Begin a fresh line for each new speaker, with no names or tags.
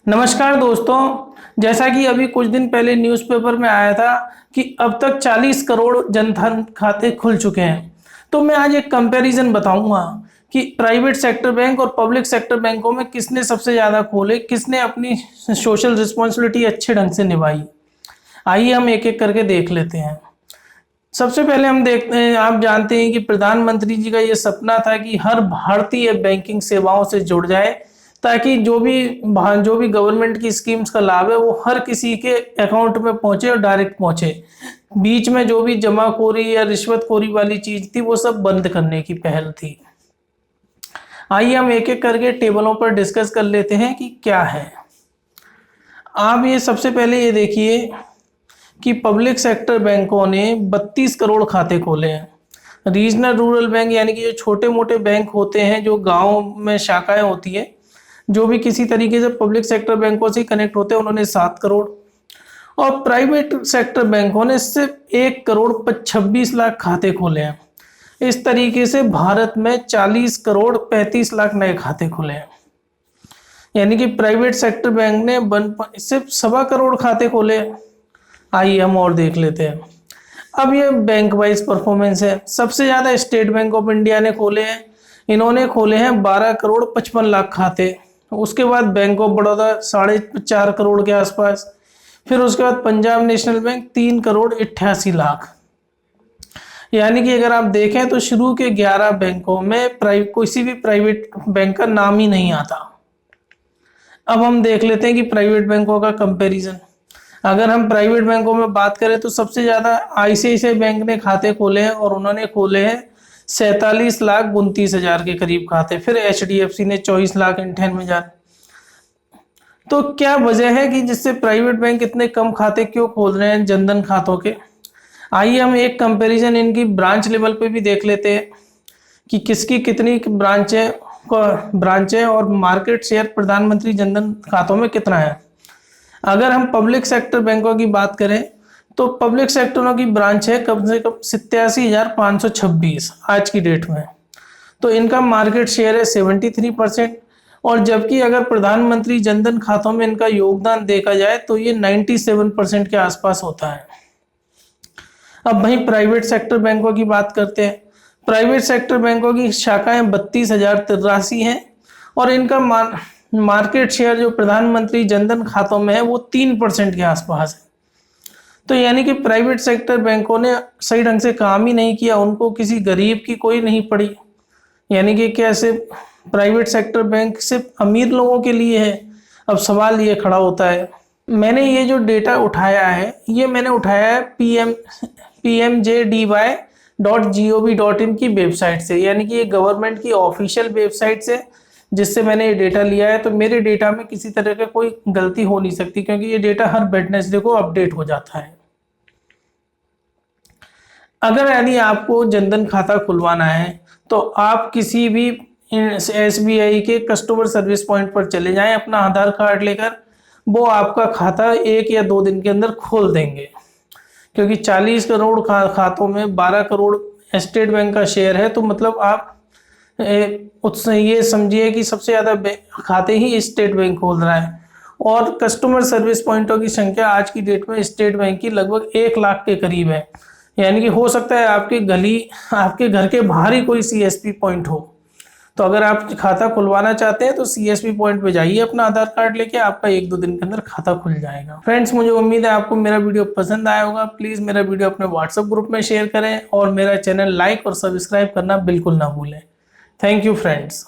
नमस्कार दोस्तों। जैसा कि अभी कुछ दिन पहले न्यूज़पेपर में आया था कि अब तक 40 करोड़ जनधन खाते खुल चुके हैं। तो मैं आज एक कंपैरिजन बताऊंगा कि प्राइवेट सेक्टर बैंक और पब्लिक सेक्टर बैंकों में किसने सबसे ज़्यादा खोले, किसने अपनी सोशल रिस्पॉन्सिबिलिटी अच्छे ढंग से निभाई। आइए हम एक एक करके देख लेते हैं। सबसे पहले हम देखते हैं, आप जानते हैं कि प्रधानमंत्री जी का ये सपना था कि हर भारतीय बैंकिंग सेवाओं से जुड़ जाए, ताकि जो भी गवर्नमेंट की स्कीम्स का लाभ है वो हर किसी के अकाउंट में पहुंचे और डायरेक्ट पहुंचे। बीच में जो भी जमाखोरी या रिश्वतखोरी वाली चीज थी वो सब बंद करने की पहल थी। आइए हम एक एक करके टेबलों पर डिस्कस कर लेते हैं कि क्या है। आप ये सबसे पहले ये देखिए कि पब्लिक सेक्टर बैंकों ने 32 करोड़ खाते खोले हैं। रीजनल रूरल बैंक यानी कि जो छोटे मोटे बैंक होते हैं, जो गांव में शाखाएं होती है, जो भी किसी तरीके से पब्लिक सेक्टर बैंकों से कनेक्ट होते हैं, उन्होंने 7 करोड़। और प्राइवेट सेक्टर बैंकों ने सिर्फ 1 करोड़ 26 लाख खाते खोले हैं। इस तरीके से भारत में 40 करोड़ 35 लाख नए खाते खुले हैं। यानी कि प्राइवेट सेक्टर बैंक ने सिर्फ 1.25 करोड़ खाते खोले हैं। आइए हम और देख लेते हैं। अब ये बैंक वाइज परफॉर्मेंस है। सबसे ज़्यादा स्टेट बैंक ऑफ इंडिया ने खोले हैं। इन्होंने खोले हैं 12 करोड़ 55 लाख खाते। उसके बाद बैंक ऑफ बड़ौदा 4.5 करोड़ के आसपास। फिर उसके बाद पंजाब नेशनल बैंक 3 करोड़ 88 लाख। यानी कि अगर आप देखें तो शुरू के 11 बैंकों में किसी भी प्राइवेट बैंक का नाम ही नहीं आता। अब हम देख लेते हैं कि प्राइवेट बैंकों का कंपैरिजन। अगर हम प्राइवेट बैंकों में बात करें तो सबसे ज़्यादा आईसीआईसीआई बैंक ने खाते खोले हैं और उन्होंने खोले हैं 47,29,000 के करीब खाते। फिर एचडीएफसी ने 24,98,000। तो क्या वजह है कि जिससे प्राइवेट बैंक इतने कम खाते क्यों खोल रहे हैं जनधन खातों के। आइए हम एक कंपैरिजन इनकी ब्रांच लेवल पे भी देख लेते हैं कि किसकी कितनी ब्रांचें और मार्केट शेयर प्रधानमंत्री जनधन खातों में कितना है। अगर हम पब्लिक सेक्टर बैंकों की बात करें तो पब्लिक सेक्टरों की ब्रांच है कम से कम 87,526 आज की डेट में। तो इनका मार्केट शेयर है 73%। और जबकि अगर प्रधानमंत्री जनधन खातों में इनका योगदान देखा जाए तो ये 97% के आसपास होता है। अब वहीं प्राइवेट सेक्टर बैंकों की बात करते हैं। प्राइवेट सेक्टर बैंकों की शाखाएं 32,083 हैं और इनका मार्केट शेयर जो प्रधानमंत्री जनधन खातों में है वो 3% के आसपास है। तो यानी कि प्राइवेट सेक्टर बैंकों ने सही ढंग से काम ही नहीं किया, उनको किसी गरीब की कोई नहीं पड़ी। यानी कि कैसे प्राइवेट सेक्टर बैंक सिर्फ अमीर लोगों के लिए है। अब सवाल ये खड़ा होता है, मैंने ये जो डेटा उठाया है ये मैंने उठाया है pmjdy.gov.in की वेबसाइट से, यानी कि ये गवर्नमेंट की ऑफिशियल वेबसाइट से जिससे मैंने ये डेटा लिया है। तो मेरे डेटा में किसी तरह का कोई गलती हो नहीं सकती क्योंकि ये डेटा हर वेडनेसडे को अपडेट हो जाता है। अगर यदि आपको जनधन खाता खुलवाना है तो आप किसी भी एसबीआई के कस्टमर सर्विस पॉइंट पर चले जाएं अपना आधार कार्ड लेकर। वो आपका खाता 1 या 2 दिन के अंदर खोल देंगे, क्योंकि 40 करोड़ खातों में 12 करोड़ स्टेट बैंक का शेयर है। तो मतलब आप उससे ये समझिए कि सबसे ज़्यादा खाते ही स्टेट बैंक खोल रहा है। और कस्टमर सर्विस पॉइंटों की संख्या आज की डेट में स्टेट बैंक की लगभग 1 लाख के करीब है। यानी कि हो सकता है आपके घर के बाहर ही कोई सीएसपी पॉइंट हो। तो अगर आप खाता खुलवाना चाहते हैं तो सीएसपी पॉइंट पे जाइए, अपना आधार कार्ड लेके, आपका 1-2 दिन के अंदर खाता खुल जाएगा। फ्रेंड्स, मुझे उम्मीद है आपको मेरा वीडियो पसंद आया होगा। प्लीज़ मेरा वीडियो अपने व्हाट्सएप ग्रुप में शेयर करें और मेरा चैनल लाइक और सब्सक्राइब करना बिल्कुल ना भूलें। Thank you friends.